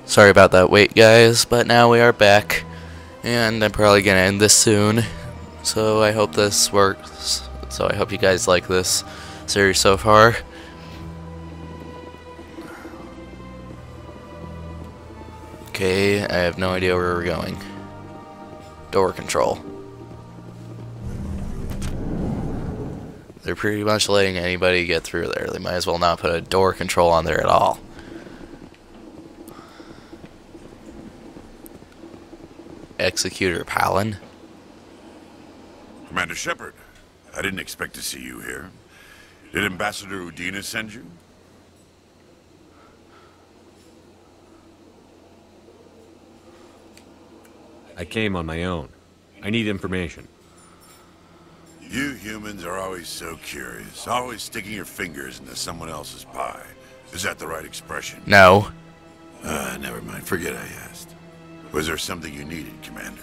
Sorry about that wait, guys, but now we are back, and I'm probably gonna end this soon. So I hope this works. So I hope you guys like this series so far. Okay, I have no idea where we're going. Door control. They're pretty much letting anybody get through there. They might as well not put a door control on there at all. Executor Palin. Commander Shepard, I didn't expect to see you here. Did Ambassador Udina send you? I came on my own. I need information. You humans are always so curious, always sticking your fingers into someone else's pie. Is that the right expression? No. Never mind. Forget I asked. Was there something you needed, Commander?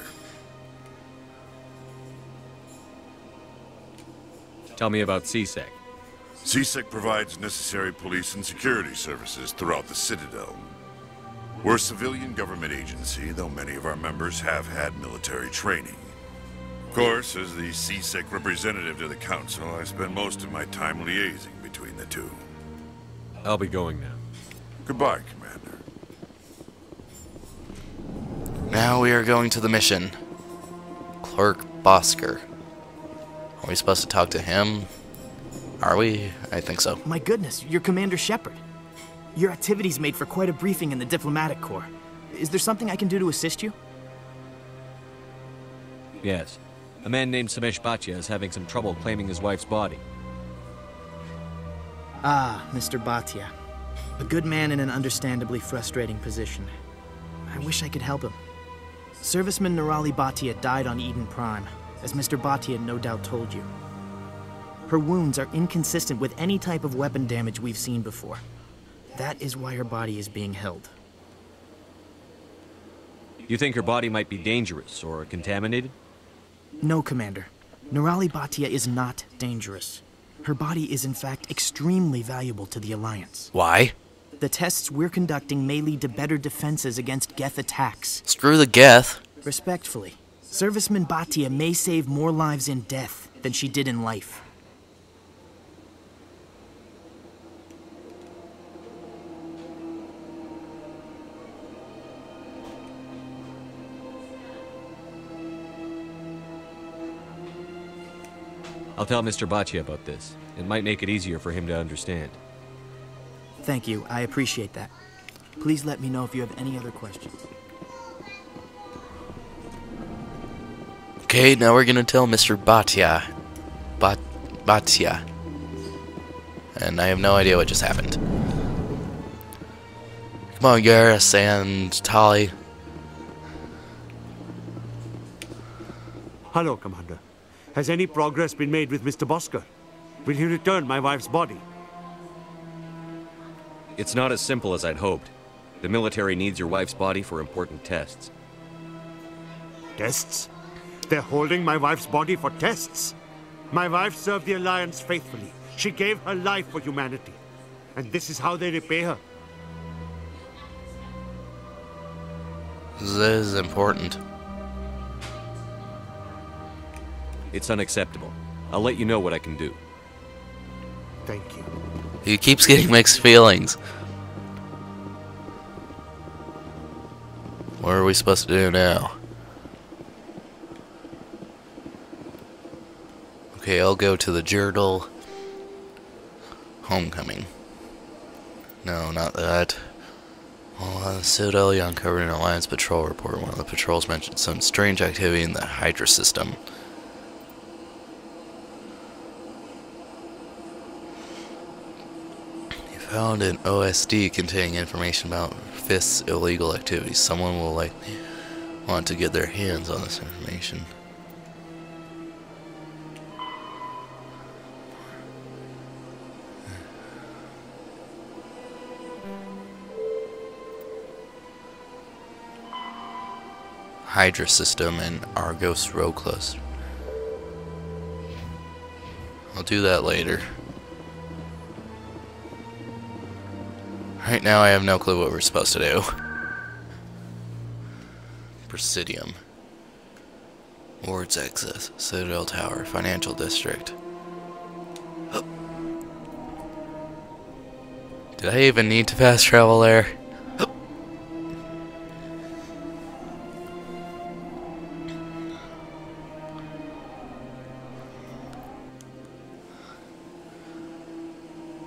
Tell me about CSEC. CSEC provides necessary police and security services throughout the Citadel. We're a civilian government agency, though many of our members have had military training. Of course, as the CSEC representative to the Council, I spend most of my time liaising between the two. I'll be going now. Goodbye, Commander. Now we are going to the mission. Clerk Bosker. Are we supposed to talk to him? Are we? I think so. My goodness, you're Commander Shepard. Your activities made for quite a briefing in the Diplomatic Corps. Is there something I can do to assist you? Yes. A man named Samesh Bhatia is having some trouble claiming his wife's body. Ah, Mr. Bhatia. A good man in an understandably frustrating position. I wish I could help him. Serviceman Nirali Bhatia died on Eden Prime, as Mr. Bhatia no doubt told you. Her wounds are inconsistent with any type of weapon damage we've seen before. That is why her body is being held. You think her body might be dangerous or contaminated? No, Commander. Nirali Bhatia is not dangerous. Her body is in fact extremely valuable to the Alliance. Why? The tests we're conducting may lead to better defenses against Geth attacks. Screw the Geth. Respectfully, Serviceman Bhatia may save more lives in death than she did in life. I'll tell Mr. Bhatia about this. It might make it easier for him to understand. Thank you, I appreciate that. Please let me know if you have any other questions. Okay, now we're gonna tell Mr. Bhatia. Bhatia. And I have no idea what just happened. Come on, Garrus and Tali. Hello, Commander. Has any progress been made with Mr. Bosker? Will he return my wife's body? It's not as simple as I'd hoped. The military needs your wife's body for important tests. Tests? They're holding my wife's body for tests? My wife served the Alliance faithfully. She gave her life for humanity. And this is how they repay her. This is important. It's unacceptable. I'll let you know what I can do. Thank you. He keeps getting mixed feelings. What are we supposed to do now? Okay, I'll go to the Jerdal Homecoming. No, not that. Well, the Citadel uncovered an Alliance patrol report. One of the patrols mentioned some strange activity in the Hydra system. Found an OSD containing information about FIS's illegal activities. Someone will likely want to get their hands on this information. Hydra system and Argos road cluster. I'll do that later. Right now I have no clue what we're supposed to do. Presidium. Ward's Exit. Citadel Tower. Financial District. Did I even need to fast travel there?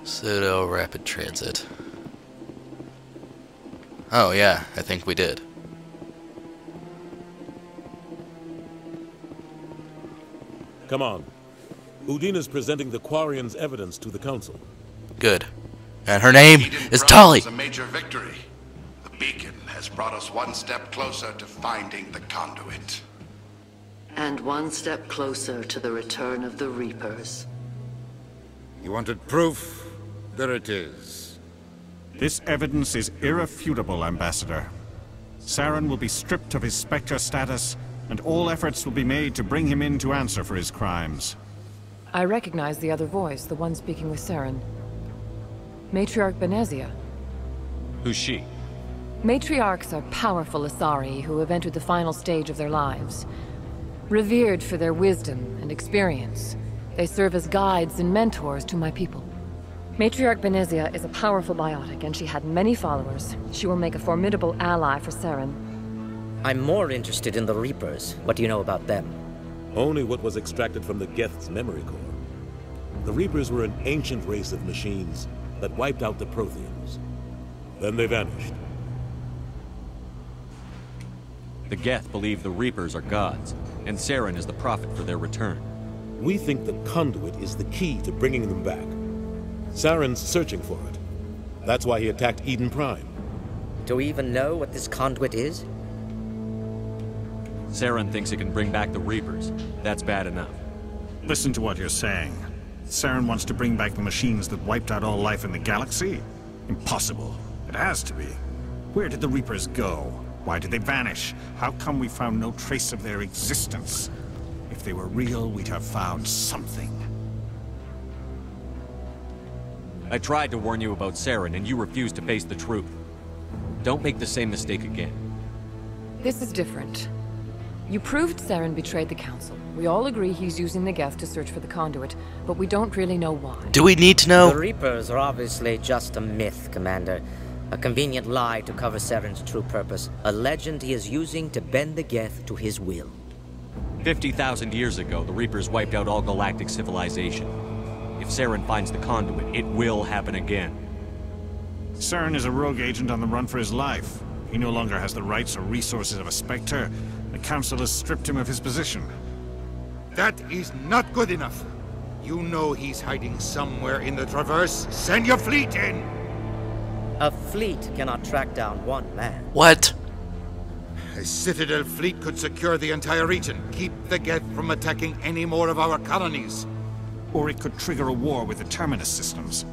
Citadel Rapid Transit. Oh yeah, I think we did. Come on. Udina's presenting the Quarian's evidence to the Council. Good. And her name is Prime Tali! was a major victory. The beacon has brought us one step closer to finding the conduit. And one step closer to the return of the Reapers. You wanted proof? There it is. This evidence is irrefutable, Ambassador. Saren will be stripped of his Spectre status, and all efforts will be made to bring him in to answer for his crimes. I recognize the other voice, the one speaking with Saren. Matriarch Benezia. Who's she? Matriarchs are powerful Asari who have entered the final stage of their lives. Revered for their wisdom and experience, they serve as guides and mentors to my people. Matriarch Benezia is a powerful biotic, and she had many followers. She will make a formidable ally for Saren. I'm more interested in the Reapers. What do you know about them? Only what was extracted from the Geth's memory core. The Reapers were an ancient race of machines that wiped out the Protheans. Then they vanished. The Geth believe the Reapers are gods, and Saren is the prophet for their return. We think the conduit is the key to bringing them back. Saren's searching for it. That's why he attacked Eden Prime. Do we even know what this conduit is? Saren thinks it can bring back the Reapers. That's bad enough. Listen to what you're saying. Saren wants to bring back the machines that wiped out all life in the galaxy? Impossible. It has to be. Where did the Reapers go? Why did they vanish? How come we found no trace of their existence? If they were real, we'd have found something. I tried to warn you about Saren, and you refused to face the truth. Don't make the same mistake again. This is different. You proved Saren betrayed the Council. We all agree he's using the Geth to search for the conduit, but we don't really know why. Do we need to know? The Reapers are obviously just a myth, Commander. A convenient lie to cover Saren's true purpose. A legend he is using to bend the Geth to his will. 50,000 years ago, the Reapers wiped out all galactic civilization. If Saren finds the conduit, it will happen again. Saren is a rogue agent on the run for his life. He no longer has the rights or resources of a Spectre. The Council has stripped him of his position. That is not good enough. You know he's hiding somewhere in the Traverse. Send your fleet in! A fleet cannot track down one man. What? A Citadel fleet could secure the entire region, keep the Geth from attacking any more of our colonies. Or it could trigger a war with the Terminus systems.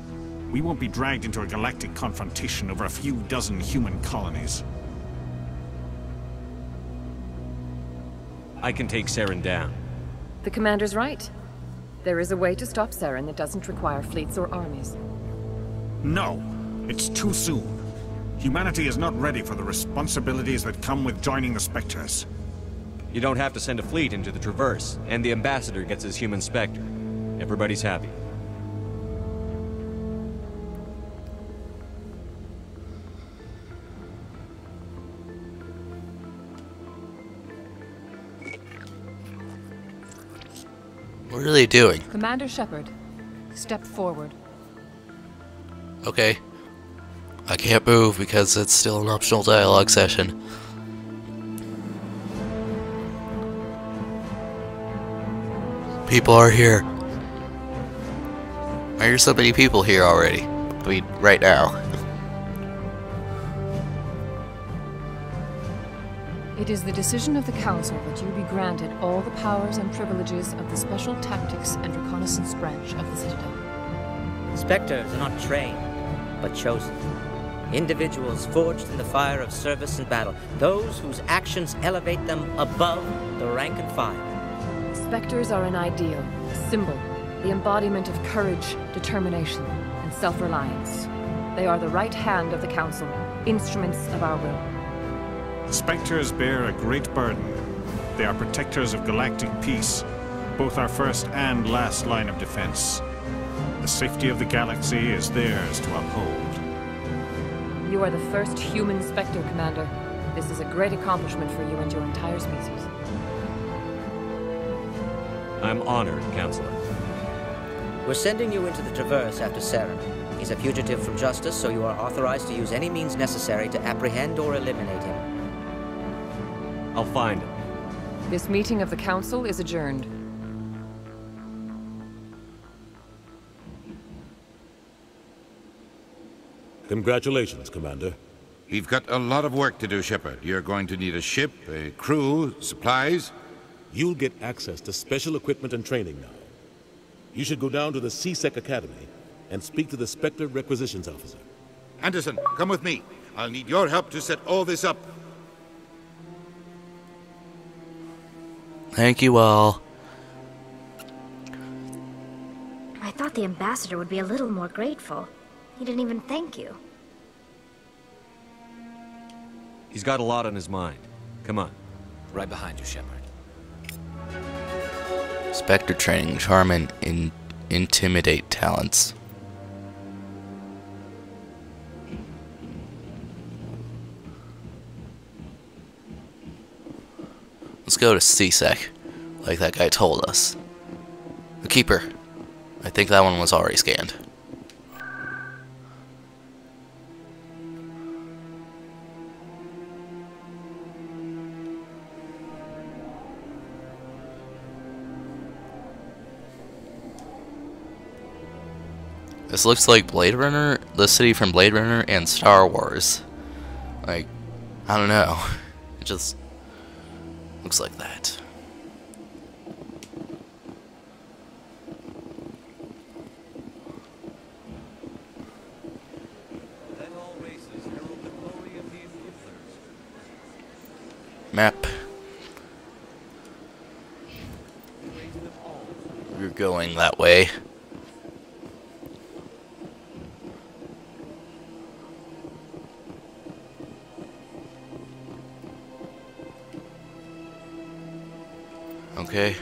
We won't be dragged into a galactic confrontation over a few dozen human colonies. I can take Saren down. The Commander's right. There is a way to stop Saren that doesn't require fleets or armies. No, it's too soon. Humanity is not ready for the responsibilities that come with joining the Spectres. You don't have to send a fleet into the Traverse, and the Ambassador gets his human Spectre. Everybody's happy. What are they doing? Commander Shepard, step forward. Okay. I can't move because it's still an optional dialogue session. People are here. Why are so many people here already? I mean, right now. It is the decision of the Council that you be granted all the powers and privileges of the Special Tactics and Reconnaissance Branch of the Citadel. Spectres are not trained, but chosen. Individuals forged in the fire of service and battle. Those whose actions elevate them above the rank and file. Spectres are an ideal, a symbol, the embodiment of courage, determination, and self-reliance. They are the right hand of the Council, instruments of our will. Spectres bear a great burden. They are protectors of galactic peace, both our first and last line of defense. The safety of the galaxy is theirs to uphold. You are the first human Spectre, Commander. This is a great accomplishment for you and your entire species. I'm honored, Counselor. We're sending you into the Traverse after Saren. He's a fugitive from justice, so you are authorized to use any means necessary to apprehend or eliminate him. I'll find him. This meeting of the Council is adjourned. Congratulations, Commander. We've got a lot of work to do, Shepard. You're going to need a ship, a crew, supplies. You'll get access to special equipment and training now. You should go down to the C-Sec Academy and speak to the Spectre Requisitions Officer. Anderson, come with me. I'll need your help to set all this up. Thank you all. I thought the ambassador would be a little more grateful. He didn't even thank you. He's got a lot on his mind. Come on. Right behind you, Shepard. Spectre training, charm, and intimidate talents. Let's go to C-Sec, like that guy told us. The Keeper. I think that one was already scanned. This looks like Blade Runner, the city from Blade Runner and Star Wars. Like, I don't know. It just looks like that. Map. We're going that way. Okay.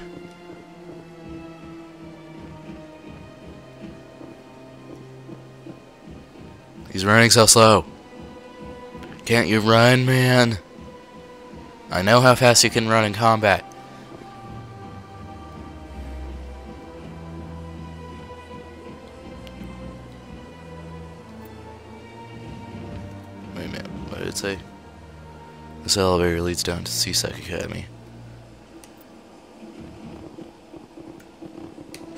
He's running so slow. Can't you run, man? I know how fast you can run in combat. Wait a minute, what did it say? This elevator leads down to C-Sec Academy.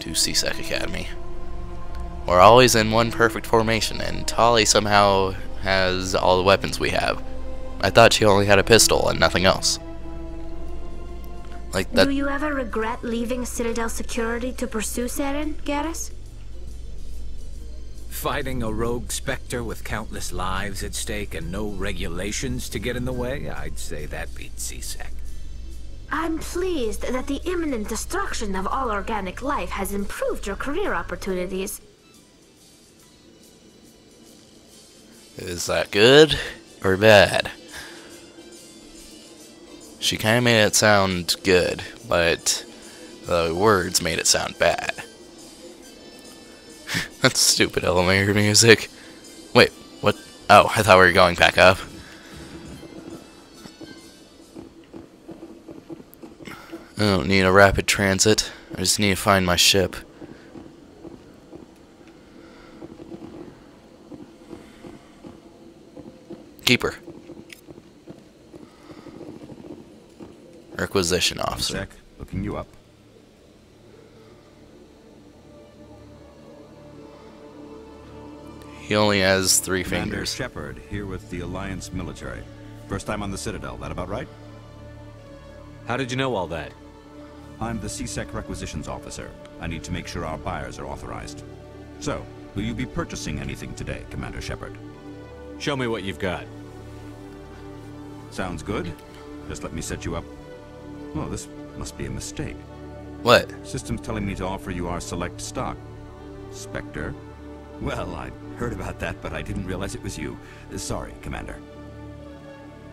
To C-Sec Academy. We're always in one perfect formation, and Tali somehow has all the weapons we have. I thought she only had a pistol and nothing else. Like that. Do you ever regret leaving Citadel security to pursue Saren, Garrus? Fighting a rogue Spectre with countless lives at stake and no regulations to get in the way? I'd say that beats C-Sec. I'm pleased that the imminent destruction of all organic life has improved your career opportunities. Is that good or bad? She kind of made it sound good, but the words made it sound bad. That's stupid elevator music. Wait, what? Oh, I thought we were going back up. I don't need a rapid transit. I just need to find my ship. Keeper. Requisition officer. Sec, looking you up. He only has 3 Commander fingers. Shepard, here with the Alliance military. First time on the Citadel, that about right? How did you know all that? I'm the C-Sec Requisitions Officer. I need to make sure our buyers are authorized. So, will you be purchasing anything today, Commander Shepard? Show me what you've got. Sounds good. Just let me set you up. Oh, this must be a mistake. What? System's telling me to offer you our select stock. Spectre? Well, I heard about that, but I didn't realize it was you. Sorry, Commander.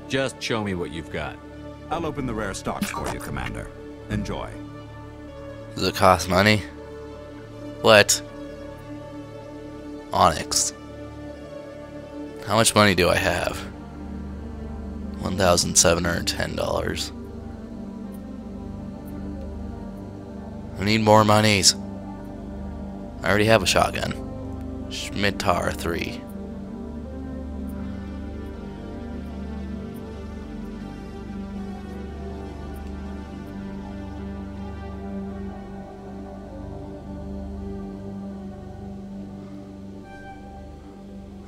Just show me what you've got. I'll open the rare stocks for you, Commander. Enjoy. Does it cost money? What? Onyx. How much money do I have? $1,710. I need more monies. I already have a shotgun. Schmittar 3.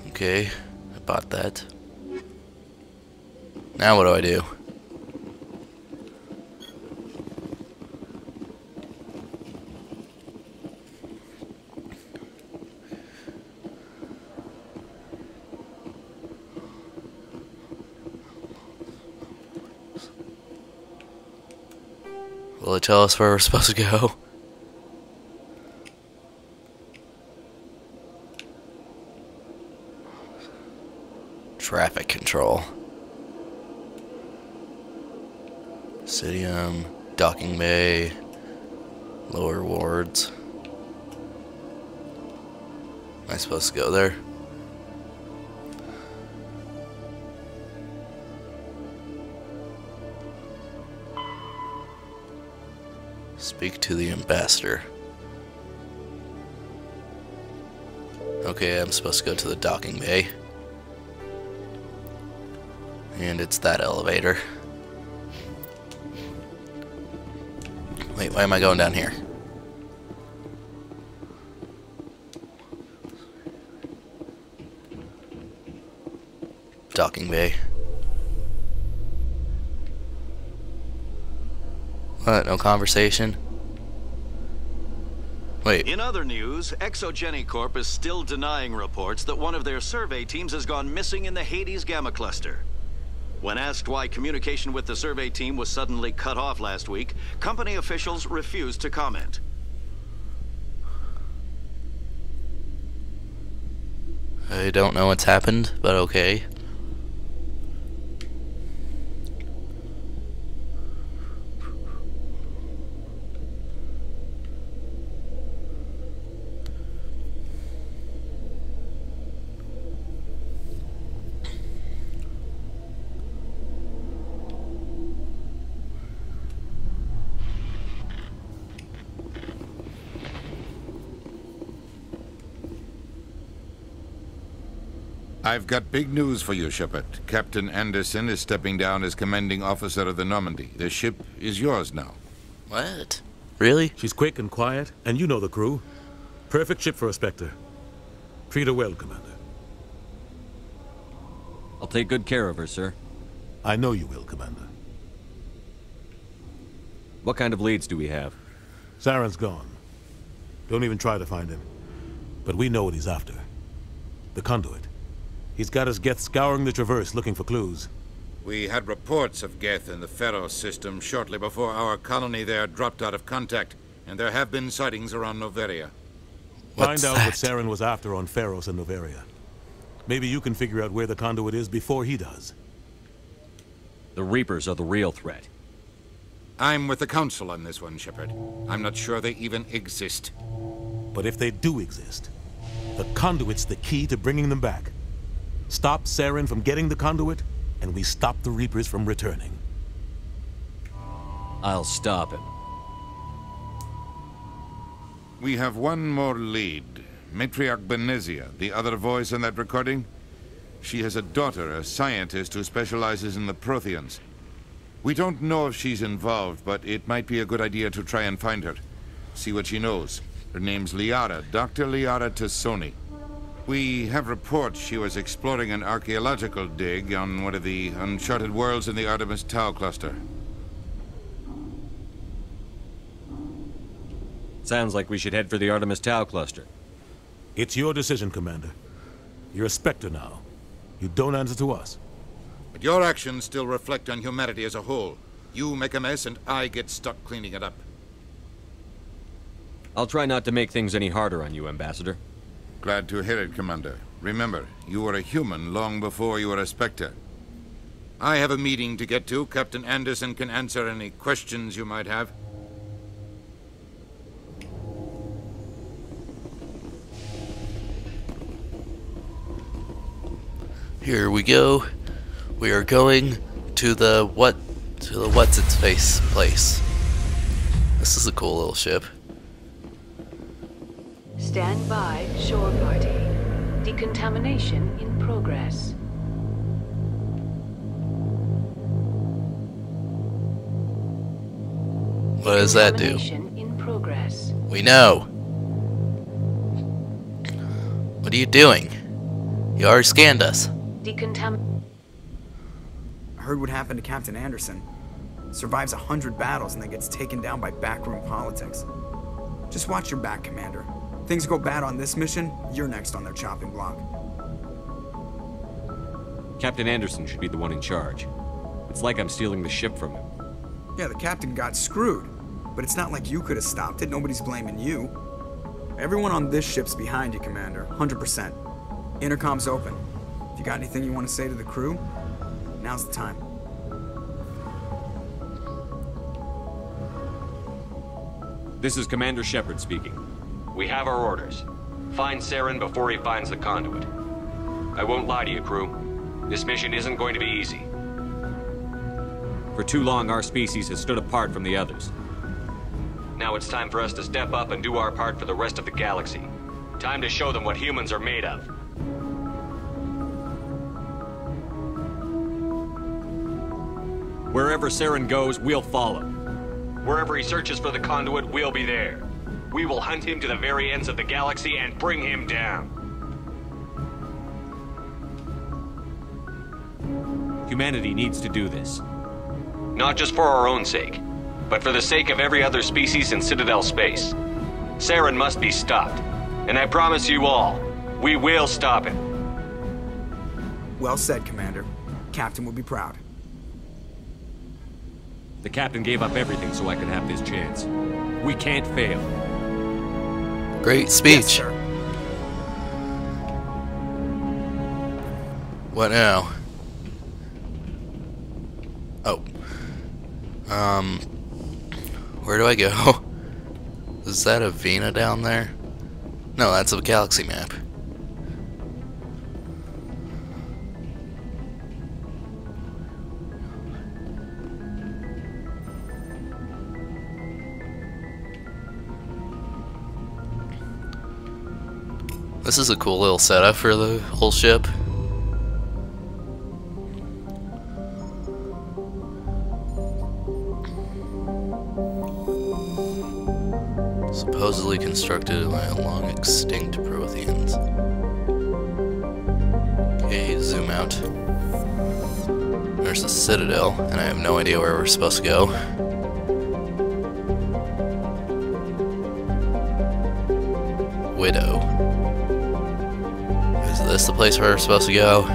Okay, I bought that. Now what do I do? Will it tell us where we're supposed to go? Traffic control. Citium, docking bay, lower wards. Am I supposed to go there? Speak to the ambassador. Okay, I'm supposed to go to the docking bay. And it's that elevator. Wait, why am I going down here? Docking bay. What? No conversation? Wait. In other news, Exogeny Corp is still denying reports that one of their survey teams has gone missing in the Hades Gamma Cluster. When asked why communication with the survey team was suddenly cut off last week, company officials refused to comment. I don't know what's happened, but okay. I've got big news for you, Shepard. Captain Anderson is stepping down as commanding officer of the Normandy. The ship is yours now. What? Really? She's quick and quiet, and you know the crew. Perfect ship for a Spectre. Treat her well, Commander. I'll take good care of her, sir. I know you will, Commander. What kind of leads do we have? Saren's gone. Don't even try to find him. But we know what he's after. The conduit. He's got us Geth scouring the Traverse looking for clues. We had reports of Geth in the Pharos system shortly before our colony there dropped out of contact, and there have been sightings around Noveria. Find out what Saren was after on Pharos and Noveria. Maybe you can figure out where the conduit is before he does. The Reapers are the real threat. I'm with the Council on this one, Shepard. I'm not sure they even exist. But if they do exist, the conduit's the key to bringing them back. Stop Saren from getting the conduit, and we stop the Reapers from returning. I'll stop him. We have one more lead. Matriarch Benezia, the other voice in that recording. She has a daughter, a scientist who specializes in the Protheans. We don't know if she's involved, but it might be a good idea to try and find her. See what she knows. Her name's Liara, Dr. Liara Tassoni. We have reports she was exploring an archaeological dig on one of the uncharted worlds in the Artemis Tau cluster. Sounds like we should head for the Artemis Tau cluster. It's your decision, Commander. You're a Spectre now. You don't answer to us. But your actions still reflect on humanity as a whole. You make a mess and I get stuck cleaning it up. I'll try not to make things any harder on you, Ambassador. Glad to hear it, Commander. Remember, you were a human long before you were a Spectre. I have a meeting to get to. Captain Anderson can answer any questions you might have. Here we go. We are going to the what's-its-face place. This is a cool little ship. Stand by, shore party. Decontamination in progress. What does that do? Decontamination in progress. We know. What are you doing? You already scanned us. I heard what happened to Captain Anderson. Survives 100 battles and then gets taken down by backroom politics. Just watch your back, Commander. Things go bad on this mission, you're next on their chopping block. Captain Anderson should be the one in charge. It's like I'm stealing the ship from him. Yeah, the captain got screwed. But it's not like you could have stopped it. Nobody's blaming you. Everyone on this ship's behind you, Commander. 100%. Intercom's open. If you got anything you want to say to the crew, now's the time. This is Commander Shepard speaking. We have our orders. Find Saren before he finds the conduit. I won't lie to you, crew. This mission isn't going to be easy. For too long, our species has stood apart from the others. Now it's time for us to step up and do our part for the rest of the galaxy. Time to show them what humans are made of. Wherever Saren goes, we'll follow. Wherever he searches for the conduit, we'll be there. We will hunt him to the very ends of the galaxy and bring him down. Humanity needs to do this. Not just for our own sake, but for the sake of every other species in Citadel space. Saren must be stopped. And I promise you all, we will stop him. Well said, Commander. Captain will be proud. The captain gave up everything so I could have this chance. We can't fail. Great speech. Yes, sir. What now? Oh. Where do I go? Is that a Vina down there? No, that's a galaxy map. This is a cool little setup for the whole ship. Supposedly constructed by long extinct Protheans. Okay, zoom out. There's the Citadel, and I have no idea where we're supposed to go. Widow. Is this the place where we're supposed to go?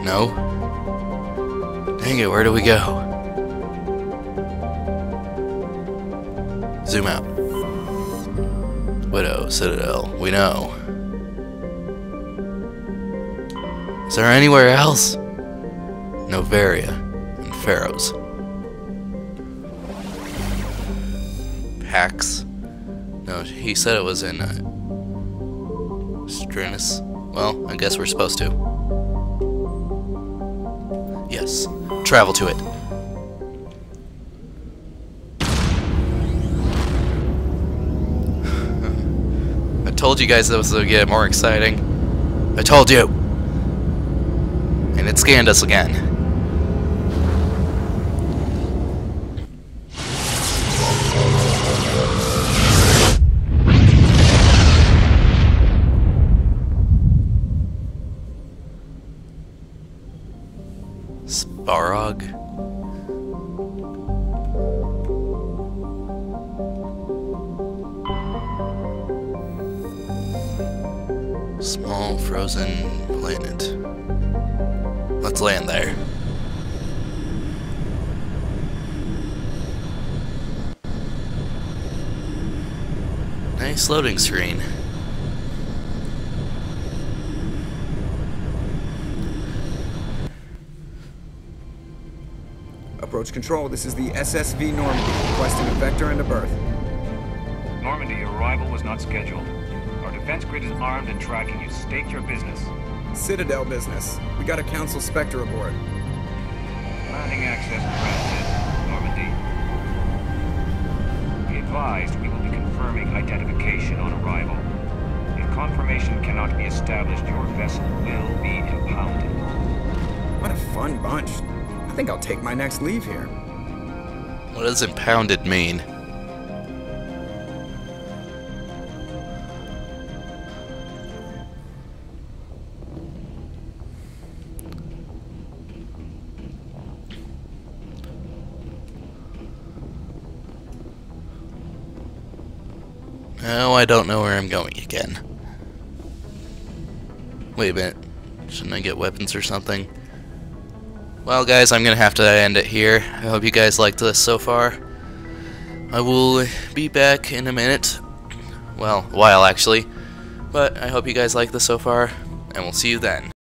No? Dang it, where do we go? Zoom out. Widow, Citadel, we know. Is there anywhere else? Noveria and Pharaohs. Pax? No, he said it was in Strinus. Well, I guess we're supposed to. Yes, travel to it. I told you guys this would get more exciting. I told you! And it scanned us again. Sparog? Small frozen planet. Let's land there. Nice loading screen. approach control. This is the SSV Normandy, requesting a vector and a berth. Normandy, your arrival was not scheduled. Our defense grid is armed and tracking you. State your business. Citadel business. We got a Council Spectre aboard. Landing access granted, Normandy. Be advised, we will be confirming identification on arrival. If confirmation cannot be established, your vessel will be impounded. What a fun bunch. I think I'll take my next leave here. What does impounded mean? Oh, I don't know where I'm going again. Wait a minute. Shouldn't I get weapons or something? Well, guys, I'm gonna have to end it here. I hope you guys liked this so far. I will be back in a minute. Well, a while, actually. But I hope you guys like this so far, and we'll see you then.